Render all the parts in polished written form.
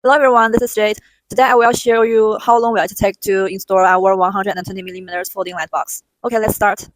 Hello everyone, this is Jade. Today I will show you how long will it take to install our 120mm folding light box. Okay, let's start.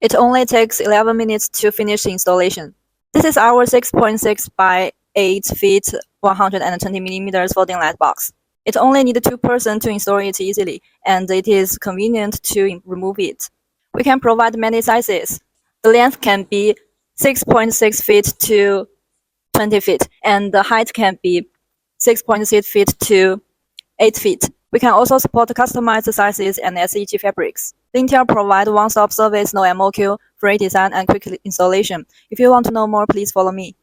It only takes 11 minutes to finish the installation. This is our 6.6 by 8 feet 120mm folding light box. It only needs 2 persons to install it easily, and it is convenient to remove it. We can provide many sizes. The length can be 6.6 feet to 20 feet, and the height can be 6.6 feet to 8 feet. We can also support customized sizes and SEG fabrics. Lintel provides one-stop service, no MOQ, free design, and quick installation. If you want to know more, please follow me.